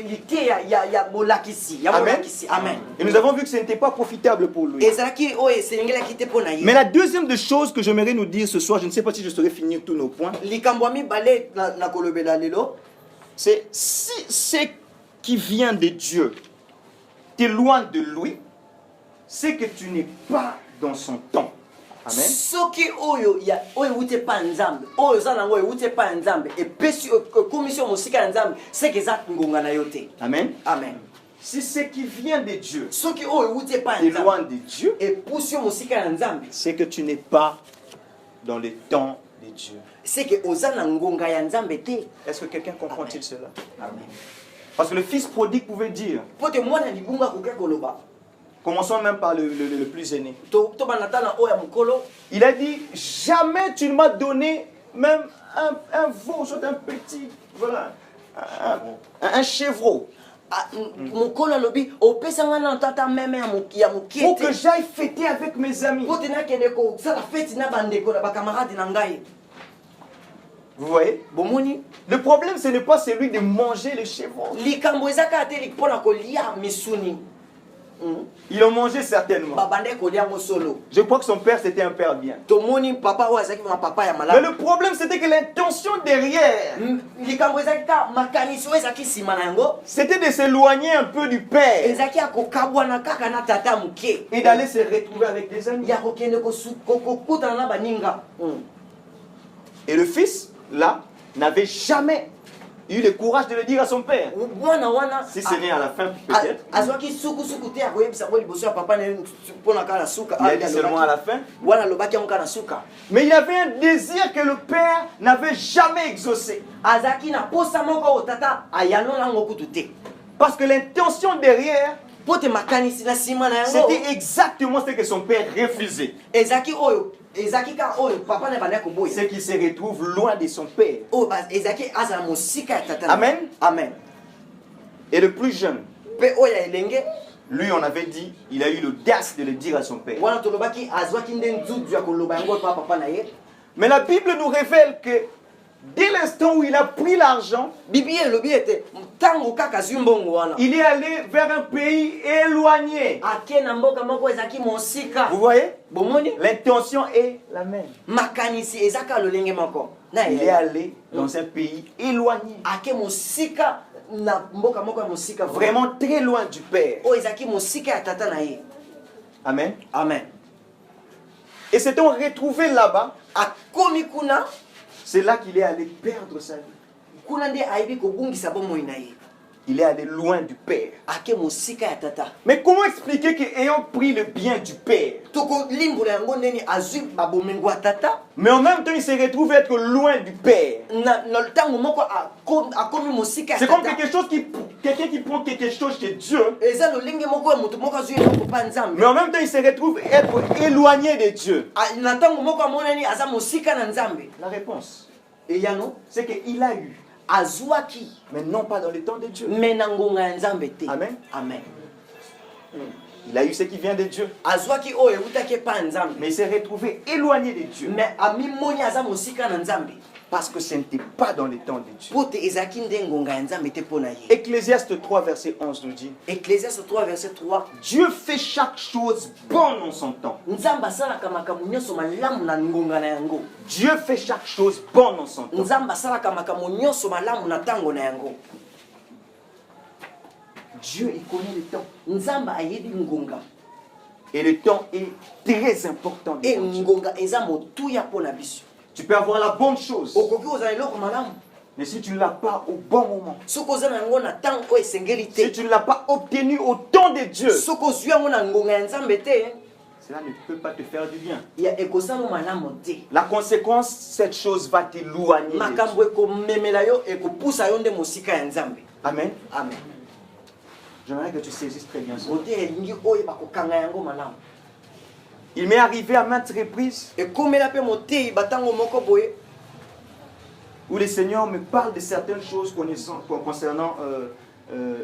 lite ya molakisi ya Amen. molakisi amen Et nous avons vu que ce n'était pas profitable pour lui. ezalaki oyo esengelaki te mpo na Mais ye la deuxième des choses que j'aimerais nous dire ce soir, je ne sais pas si je saurais finir tous nos points, likambo ya mibale na kolobela lelo c'est si ce qui vient de Dieu t'éloigne de lui, c'est que tu n'es pas dans son temps. Amen. soki oyo euti epa nzambe oyo oza nango euti epa nzambe epesi ekomisi yo mosika ya nzambe seke eza ngonga na yo te Amen. amen Si ce qui vient de Dieu soki oyo euti epa ya t'éloigne nzambe de Dieu, epusi yo mosika ya nzambe c'est que tu n'es pas dans le temps de Dieu. seke oza na ngonga ya nzambe te Est-ce que quelqu'un comprend-il cela? amen Parce que le fils prodigue pouvait dire, po te mwana libunga akoki koloba commençons même par le plus aîné. tobanda ta na oyo ya mokolo Il a dit, jamais tu ne m'as donné même un veau, soit un petit, voilà, un chevreau, mokolo alobi opesanga na tata meme ya mokie pour que te j'aille fêter avec mes amis. po te nakende kosala feti na bandeko na bakamarade na ngai Vous voyez? bomoni Le problème, ce n'est pas celui de manger le chevreau. likambo eza kaka te mpona kolia misuni Ils ont mangé certainement. babandaki kolia yango solo Je crois que son père, c'était un père bien. tomoni papa oyo azalaki ma papa ya Mais malamu le problème, c'était que l'intention derrière, likambo ezalaki kaka makanisi oyo ezalaki nsima na yango c'était de s'éloigner un peu du père ezalaki ya kokabwana kaka na tata moke et d'aller se retrouver avec des amis. ya kokende kokutana na baninga Et le fils, là, n'avait jamais eu le courage de le dire à son père. mwana wana Si ce n'est à la fin, peut-être. azwaki sukusuku te ya koyebisa ngo liboso ya papa na ye mpona kaka na suka Il a dit seulement à la fin. wana alobaki yango kaka na suka Mais il avait un désir que le père n'avait jamais exaucé. azalaki na posa moko oyo tata ayanola yango kutu te Parce que l'intention derrière, po te makanisi na nsima na yango c'était exactement ce que son père refusait. ezalaki oyo ezalaki kaka oyo papa na bandaki koboya C'est qu'il se retrouve loin de son père. oyo ezalaki azala mosika ya tata na Amen. amen Et le plus jeune, mpe oyo ya elenge lui, on avait dit, il a eu l'audace de le dire à son père. wana tolobaki azwaki nde nzuzu ya koloba yango epa papa na ye Mais la Bible nous révèle que dès l'instant où il a pris l'argent, biblia elobi ete ntango kaka azwi mbongo wana il est allé vers un pays éloigné. ake na mboka moko ezalaki mosika Vous voyez? bomoni L'intention est la même. makanisi eza kaka lolenge moko na Il est allé dans un pays éloigné. ake mosika na mboka moko ya mosika Vraiment très loin du Père. oyo ezalaki mosika ya tata na ye Amen. amen Et s'étant retrouvé là-bas, akomi kuna c'est là qu'il est allé perdre sa vie. kuna nde ayebi kobungisa bomoi na ye Il est allé loin du Père. ake mosika ya tata Mais comment expliquer qu'ayant pris le bien du Père, tokolimbola yango ndeni azwi babomengo ya tata mais en même temps il se retrouve être loin du Père? na ntango moko akomi mosika ya C'est comme tata quelqu'un qui prend quelque chose chez Dieu, eza lolenge moko ya moto moko azwi eloko mpa nzambe mais en même temps il se retrouve être éloigné de Dieu. na ntango moko amonani aza mosika na nzambe La réponse, eyano c'est qu'il a eu, azwaki mais non pas dans le temps de Dieu. me na ngonga ya nzambe te Amen. amen Il a eu ce qui vient de Dieu, azwaki oyo eutaki epa ya nzambe mais il s'est retrouvé éloigné de Dieu. me amimoni aza mosika na nzambe Parce que ce n'était pas dans le temps de Dieu. po te ezalaki nde ngonga ya nzambe te mpo na ye Ecclésiaste 3, verset 11 nous dit, ecclésiaste 3 verset 3 Dieu fait chaque chose bonne en son temps. nzambe asalaka makambo nyonso malamu na ngonga na yango Dieu fait chaque chose bonne en son temps. nzambe asalaka makambo nyonso malamu na ntango na yango Dieu, il connaît le temps. nzambe ayebi ngonga Et le temps est très important. e devant Dieu. ngonga eza motuya mpo na biso Tu peux avoir la bonne chose, okoki kozala eloko malamu mais si tu ne l'as pas au bon moment, soki oza na yango na ntango oyo esengeli si te tu ne l'as pas obtenu au temps de Dieu, soki ozwi yango na ngonga ya nzambe te cela ne peut pas te faire du bien. ya ekosala malamu te. La conséquence, cette chose va t'éloigner de Dieu. Makambo ekomemela yo ekopusa yo nde mosika ya Nzambe. Amen. Amen. J'aimerais que tu saisisses très bien ça. Bote elingi oyo bakokanga yango malamu. Il m'est arrivé à maintes reprises Ekomela pe motei batango moko boye où le Seigneur me parle de certaines choses concernant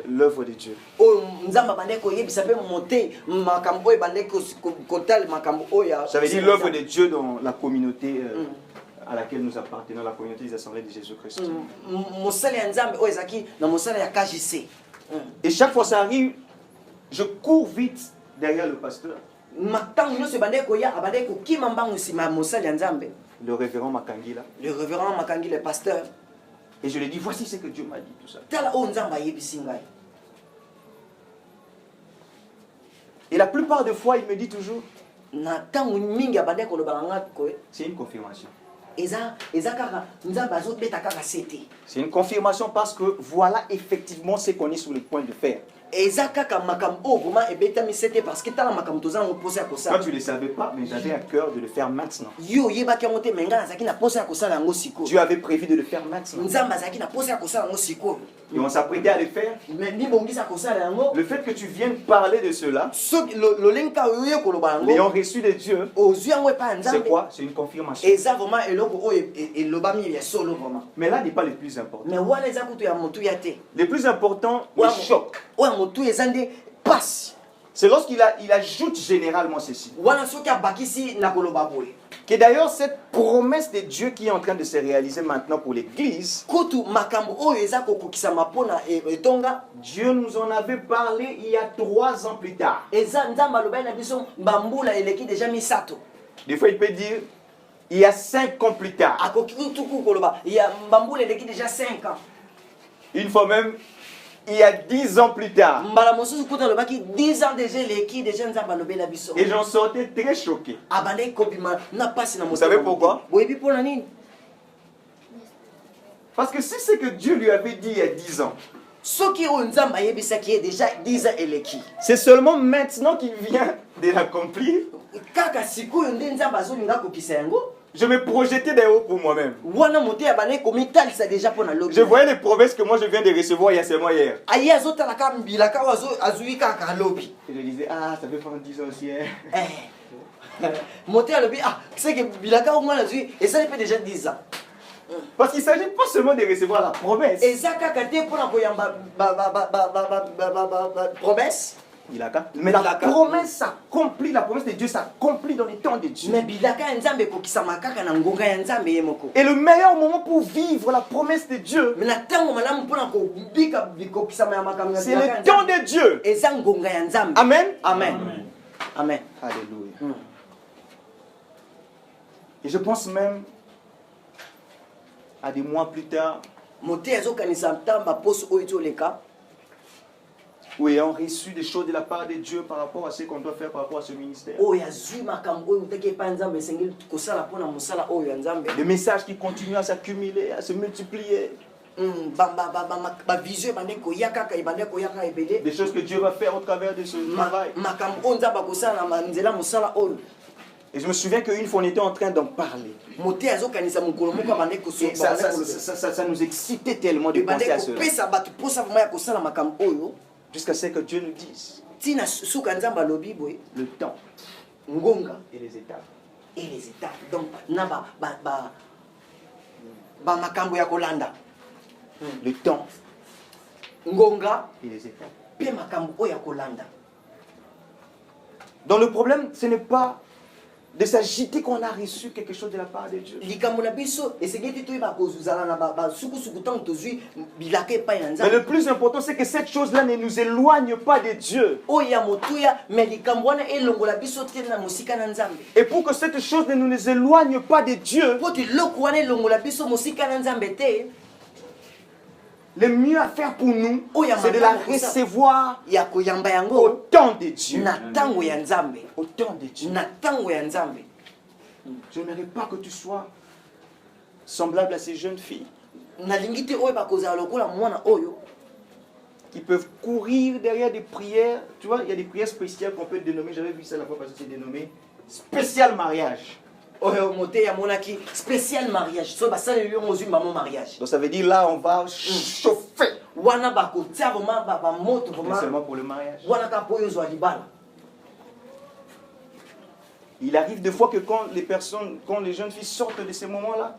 l'œuvre de Dieu. oyo Nzambe bande koyebisa pe motei makambo oyo bande kotala makambo oyo. J'avais dit l'œuvre de Dieu dans la communauté à laquelle nous appartenons, la communauté des Assemblées de Jésus-Christ. Mosala ya Nzambe oyo ezaki na mosala ya KJC. Et chaque fois ça arrive, je cours vite derrière le pasteur, Matango nyonso bande koya abande kokima mbangu sima mosala ya Nzambe. le révérend Makangila, Le révérend Makangi le pasteur. et je lui dis, voici ce que Dieu m'a dit, tout ça. Tala oyo Nzambe ayebisi ngai. Et la plupart des fois, il me dit toujours, Na tango mingi abande koloba nga koye. c'est une confirmation. Eza kaka Nzambe azobeta kaka sete. C'est une confirmation parce que voilà effectivement ce qu'on est sur le point de faire. Eza kaka makambo oyo vraiment ebetami sete parce que tala makambo tozana koposa ya Toi, kosala. tu ne le savais pas, mais j'avais à cœur de le faire maintenant. Yo yebaki yango te me ngai nazalaki na posa ya kosala yango sikoyo. Dieu avait prévu de le faire maintenant. Nzambe azalaki na posa ya kosala yango sikoyo. Et on s'apprêtait à le faire. Me nibongisa kosala yango. Le fait que tu viennes parler de cela, Soki lolenga oyo koloba l'ayant yango. reçu de Dieu, Ozwi yango epa ya c'est Nzambe. quoi? C'est une confirmation. Eza vraiment eloko oyo elobami ya solo vraiment. Mais là n'est pas le plus important. Mais wana eza kutu ya motu ya te. Le plus important, le choc, Oya motu eza nde pasi. c'est lorsqu'il ajoute généralement ceci. Wana soki abakisi na koloba boye. Que d'ailleurs, cette promesse de Dieu qui est en train de se réaliser maintenant pour l'Église, Kutu makambo oyo eza kokokisama pona etonga. Dieu nous en avait parlé il y a 3 ans plus tard. Eza Nzambe alobaki na biso mbambula eleki déjà misato. Des fois, il peut dire, il y a 5 ans plus tard. Akoki tuku koloba ya mbambula eleki déjà 5 ans. Une fois même, il y a 10 ans plus tard. Mbala mosusu kutu alobaki 10 ans déjà eleki déjà Nzambe alobeli na biso. Et j'en sortais très choqué. Abandaki kobima na pasi na moto. Vous savez pourquoi? Boyebi pona nini? Parce que si c'est que Dieu lui avait dit il y a 10 ans, Soki oyo Nzambe ayebisaki ye déjà 10 ans eleki. c'est seulement maintenant qu'il vient de l'accomplir. Kaka sikoyo nde Nzambe azolinga kokisa yango. Je me projetais d'ailleurs pour moi-même. Wana moto ya bane komitalisa déjà pona lobi. Je voyais les promesses que moi je viens de recevoir il y a seulement hier. Aye azotala ka mbila ka azui kaka lobi. Et je disais, ah, ça fait prendre 10 ans aussi. Hein. Moto ya lobi ah c'est que bilaka ngana azui et ça fait déjà 10 ans. Parce qu'il ne s'agit pas seulement de recevoir la promesse. Et ça kaka te pona koyamba promesse. Mais la promesse s'accomplit, la promesse de Dieu s'accomplit dans les temps de Dieu. Mais bilaka Nzambe kokisama kaka na ngonga ya Nzambe yemoko. Et le meilleur moment pour vivre la promesse de Dieu, Mais na tango malamu pona ko bika kokisama ya makambo ya c'est le temps de Dieu. Et ça ngonga ya Nzambe. Amen. Amen. Amen. Alléluia. Et je pense même à des mois plus tard, Mote azokanisa tamba poso oyo toleka. où ayant reçu des choses de la part de Dieu par rapport à ce qu'on doit faire par rapport à ce ministère. Oyo azui makambo oyo teke pa Nzambe esengeli kosala pona mosala oyo ya Nzambe. Des messages qui continuent à s'accumuler, à se multiplier. Ba vision bande koya kaka ibande koya kaka ebele. Des choses que Dieu va faire au travers de ce travail. Makambo oyo Nzambe akosala na nzela mosala oyo. Et je me souviens qu'une fois on était en train d'en parler. Mote azokanisa mokolo moko bande koso. Et ça nous excitait tellement de penser à cela. Pesa batu posa vraiment ya kosala makambo oyo. Jusqu'à ce que Dieu nous dise Tina suka Nzambe alobi boye le temps ngonga et les étapes. et les étapes. Donc na ba makambo ya kolanda. Le temps Ngonga et les étapes. pe makambo oyo ya kolanda. Donc le problème, ce n'est pas de s'agiter qu'on a reçu quelque chose de la part de Dieu. Likambo na biso esengeli toyeba kozala na ba suku tango tozwi bilaka epai na Mais Nzambe. le plus important, c'est que cette chose-là ne nous éloigne pas de Dieu. Oyo ya motuya me likambo wana elongola biso te na mosika na Nzambe. Et pour que cette chose ne nous éloigne pas de Dieu, Po ti loko wana elongola biso mosika na Nzambe te. le mieux à faire pour nous, c'est de la recevoir Ya koyamba au yango temps de Dieu. na tango ya Nzambe. Au temps de Dieu. Na tango ya Nzambe. Je n'aimerais pas que tu sois semblable à ces jeunes filles Nalingi te oyo bakozala lokola mwana oyo qui peuvent courir derrière des prières. Tu vois, il y a des prières spéciales qu'on peut dénommer. J'avais vu ça la fois passée, c'est dénommé spécial mariage. Spécial mariage. Mariage. Donc ça veut dire là, on va chauffer. Mais seulement pour le mariage. Il arrive des fois que quand les jeunes filles sortent de ces moments-là,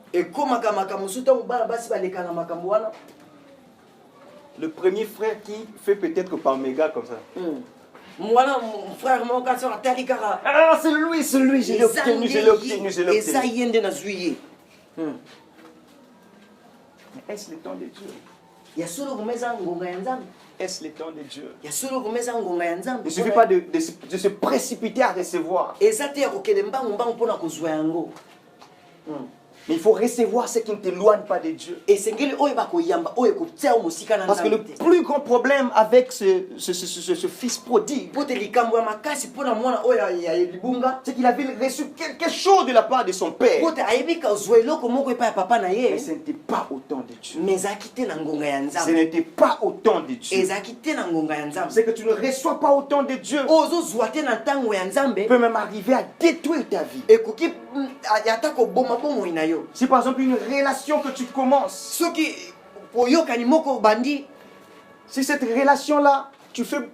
le premier frère qui fait peut-être par méga comme ça. Voilà, mon frère, mon gars, sur Talikara. Ah, c'est lui, je l'ai obtenu. Mais est-ce le temps de Dieu? Est-ce le temps de Dieu? Il ne suffit pas de se précipiter à recevoir. Mais il faut recevoir ce qui ne t'éloigne pas de Dieu. Parce que le plus grand problème avec ce fils prodigue, c'est qu'il avait reçu quelque chose de la part de son père. Mais ce n'était pas autant de Dieu. Ce n'était pas autant de Dieu. C'est que tu ne reçois pas autant de Dieu. Peut même arriver à détruire ta vie. Si par exemple une relation que tu commences, si cette relation-là, tu fais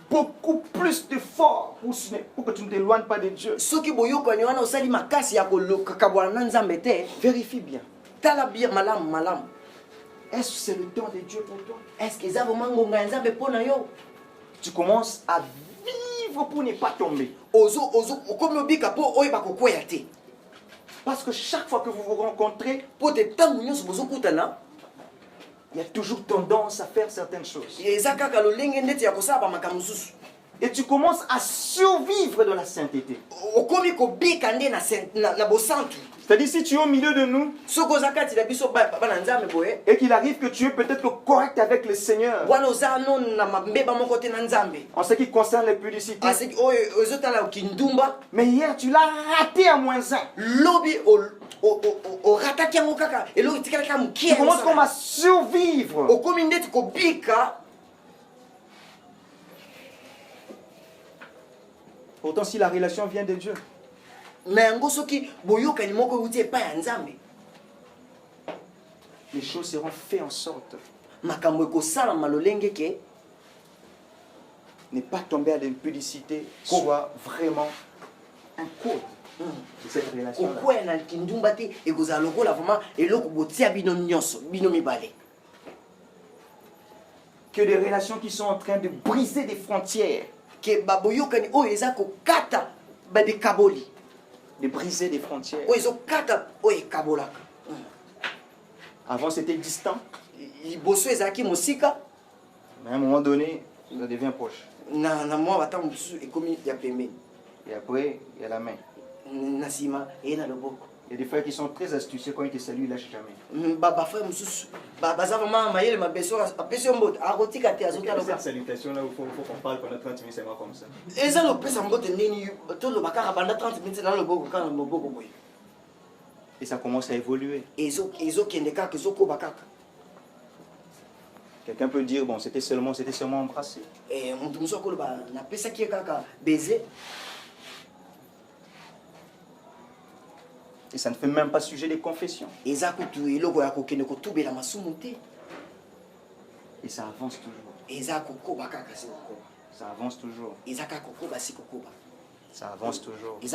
beaucoup plus d'efforts pour que tu ne t'éloignes pas de Dieu, vérifie bien. Est-ce que c'est le temps de Dieu pour toi? Tu commences à vivre pour ne pas tomber. Parce que chaque fois que vous vous rencontrez, il y a toujours tendance à faire certaines choses. Et tu commences à survivre dans la sainteté. C'est-à-dire si tu es au milieu de nous et qu'il arrive que tu es peut-être correct avec le Seigneur en ce qui concerne les publicités, mais hier tu l'as raté à -1. Tu commences comme à survivre. Pourtant, si la relation vient de Dieu, les choses seront faites en sorte ne pas tomber à l'impudicité soit vraiment un code de cette relation-là. Que des relations qui sont en train de briser des frontières, de briser des frontières. Avant c'était distant, mais à un moment donné, ça devient proche. Et après, il y a la main. Il y a des frères qui sont très astucieux, quand ils te saluent, ils ne lâchent jamais. Cette salutation là, il faut qu'on parle pendant 30 minutes, c'est moi comme ça. Et ça commence à évoluer. Quelqu'un peut dire, bon, c'était seulement embrassé. Et ça ne fait même pas sujet des confessions. Et ça avance toujours. Ça avance toujours. Ça avance toujours. Et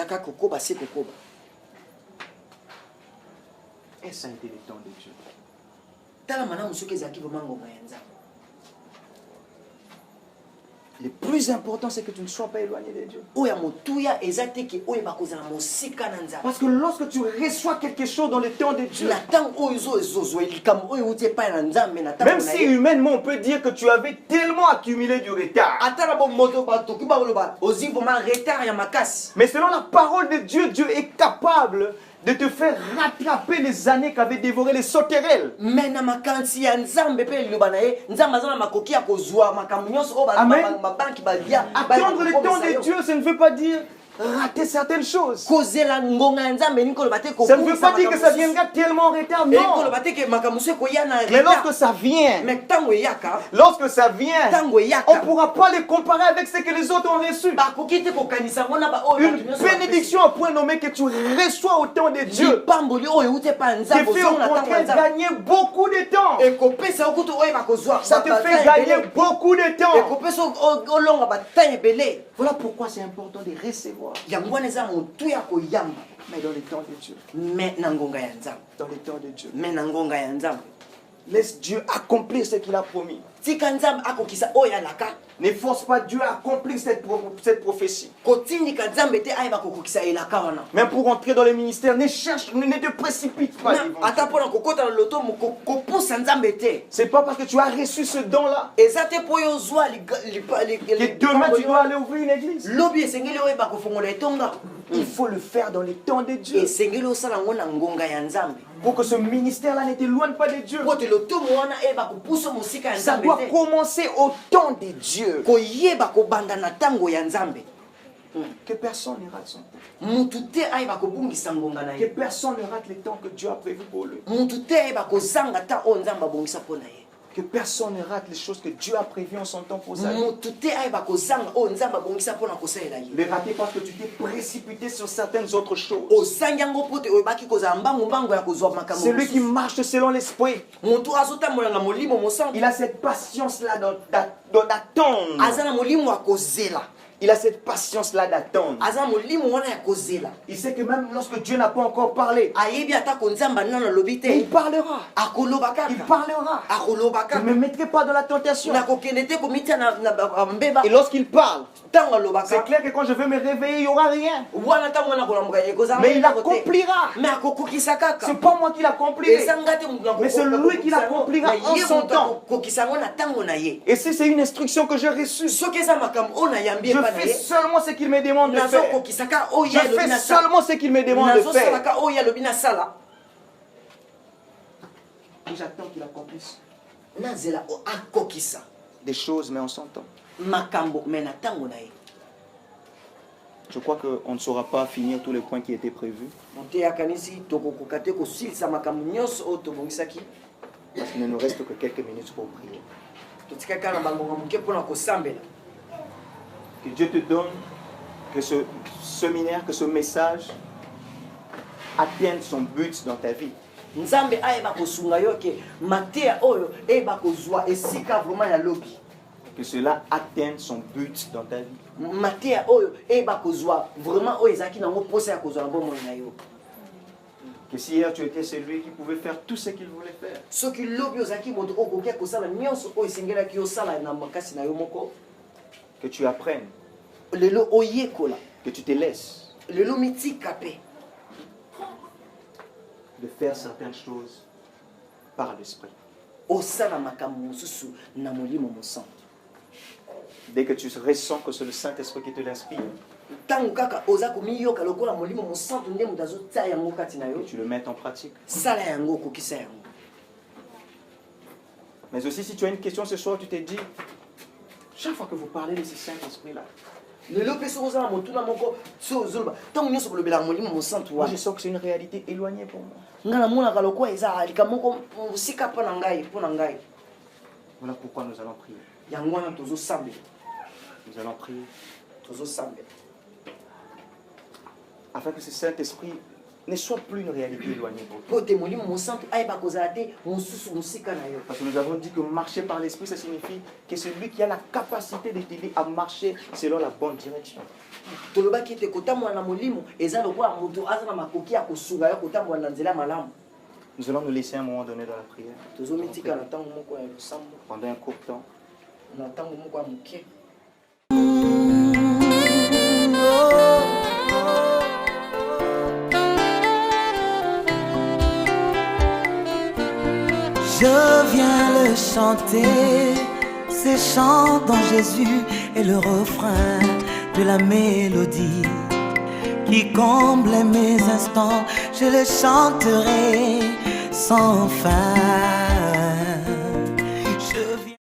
ça a été le temps de Dieu. Le plus important, c'est que tu ne sois pas éloigné de Dieu. Parce que lorsque tu reçois quelque chose dans le temps de Dieu, même si humainement on peut dire que tu avais tellement accumulé du retard, mais selon la parole de Dieu, Dieu est capable de te faire rattraper les années qu'avaient dévoré les sauterelles. Amen. Attendre le temps de Dieu, ça ne veut pas dire rater certaines choses. kozela ngonga ya nzambe elingi koloba te Ça ne veut pas dire que ça viendra tellement en retard, elingi non. koloba te ke makambo mosusu ekoya na Mais lorsque ça vient, mais ntango eyaka on ntango ne eyaka pourra pas les comparer avec ce que les autres ont reçu. bakoki te kokanisa ngo na baoyo Une bénédiction au point nommé que tu reçois au temps de Dieu lipamboli oyo euti epa te nzambe fait au ozonga ntango ya contraire nzambe gagner beaucoup de temps. ekopesa okuti oyeba kozwa Ça te fait gagner beaucoup de temps. ekopesa olonga batang ebele Voilà pourquoi c'est important de recevoir. yango wana eza motu ya koyamba Mais dans les temps de Dieu. me na ngonga ya nzambe Dans les temps de Dieu. me na ngonga ya nzambe Laisse Dieu accomplir ce qu'il a promis. tika nzambe akokisa oyo alaka Ne force pas Dieu à accomplir cette prophétie. kotindika nzambe te ayeba kokokisa elaka wana Même pour entrer dans le ministère, ne te précipite pas. ata mpona kokota na loto kopusa nzambe te C'est pas parce que tu as reçu ce don-là eza te mpo oyo ozwa que demain tu dois aller ouvrir une église. lobi esengeli oyeba kofongola etonga Il faut le faire dans les temps de Dieu. esengeli osala yango na ngonga ya nzambe Pour que ce ministère-là ne t'éloigne pas de Dieu. po te lotomo wana eyeba kopusa mosika ya Ça nzambe doit te commencer au temps de Dieu. koyeba kobanda na ntango ya nzambe Que personne ne rate son temps. mutu te ayeba kobungisa ngonga na Que ye personne ne rate les temps que Dieu a prévus pour lui. mutu te ayeba kozanga ntan oyo nzambe abongisa mpo na ye Que personne ne rate les choses que Dieu a prévues en son temps pour sa vie. mutu te ayeba kozanga oyo nzambe abongisa mpo na kosalela ye Les rater parce que tu t'es précipité sur certaines autres choses. ozangi yango mpo te oyebaki kozala mbangu ya kozwa makambo Celui qui mosusu marche selon l'esprit, mutu azotambola na molimo mosantu il a cette patience-là d'attendre. aza na molimo ya kozela Il a cette patience-là d'attendre. aza na molimo wana ya kozela Il sait que même lorsque Dieu n'a pas encore parlé, ayebi atako nzambe nano alobi mais il te parlera. akoloba Il kaka parlera. akoloba Ne kaka me mettrai pas dans la tentation. nakokende te komitia na mbeba Et lorsqu'il parle, ntango alobaka c'est clair que quand je vais me réveiller, il n'y aura rien. wana ntango wana kolambuka ekozala Mais il accomplira. me akokokisa kaka C'est pas moi qui l'accomplirai. ezanga te moto Mais c'est lui qui l'accomplira en son temps. kokisa yango na ntango na ye Et si c'est une instruction que j'ai reçue, soki eza makambo oyo nayambi je epa na fais ye seulement ce qu'il me demande de faire. nazokokisaka oyo Je ye alobi fais nasala seulement ce qu'il me demande de faire. nazosalaka oyo ye alobi nasala Et j'attends qu'il accomplisse nazela akokisa des choses, mais en son temps. makambo me na ntango na ye Je crois qu'on ne saura pas finir tous les points qui étaient prévus. moto akanisi tokokoka te kosilisa makambo nyonso oyo tobongisaki Parce qu'il ne nous reste que quelques minutes pour prier. totikaka na bangonga moke mpona kosambela Que Dieu te donne, que ce séminaire, que ce message atteigne son but dans ta vie. nzambe ayeba kosunga yo ke mateya oyo eyeba kozwa esika vraimen ya lobi Que cela atteigne son but dans ta vie. mateya oyo eyeba kozwa vraiment oyo ezalaki nango mposa ya kozwa na bomoi na yo Que si hier tu étais celui qui pouvait faire tout ce qu'il voulait faire, soki lobi ozalaki moto okoki kosala nyonso oyo esengelaki osala na makasi na yo moko que tu apprennes, lelo oyekola que tu te laisses lelo mitika pe de faire certaines choses par l'esprit. osala makambo mosusu na molimo mosantu Dès que tu ressens que c'est le Saint-Esprit qui te l'inspire, ntango kaka oza komiyoka lokola molimo mosantu nde moto azotia yango kati na yo que tu le mettes en pratique. sala yango okokisa yango Mais aussi, si tu as une question ce soir, tu te dis, chaque fois que vous parlez de ce Saint-Esprit-là, lelo mpe soki ozala motuna moko so ozoloba ntango nyonso kolobelaka molimo mosantu moi je wana sens que c'est une réalité éloignée pour moi. ngai namonaka lokola eza alika moko mosika mpo na ngai Voilà pourquoi nous allons prier. yango wana tozosambela Nous allons prier tozosambela afin que ce Saint-Esprit ne soit plus une réalité éloignée pour toi. mpo te molimo mosantu ayeba kozala te mosusu mosika na yo Parce que nous avons dit que marcher par l'Esprit, ça signifie que c'est lui qui a la capacité de t'aider à marcher selon la bonne direction. tolobaki ete kotambola na molimo eza lokola moto aza na makoki ya kosunga yo kotambola na nzela malamu Nous allons nous laisser un moment donné dans la prière. tozomitika na ntango moko ya losambo Pendant un court temps. na ntango moko ya moke Je viens le chanter, ces chants dont Jésus est le refrain de la mélodie qui comble mes instants, je le chanterai sans fin.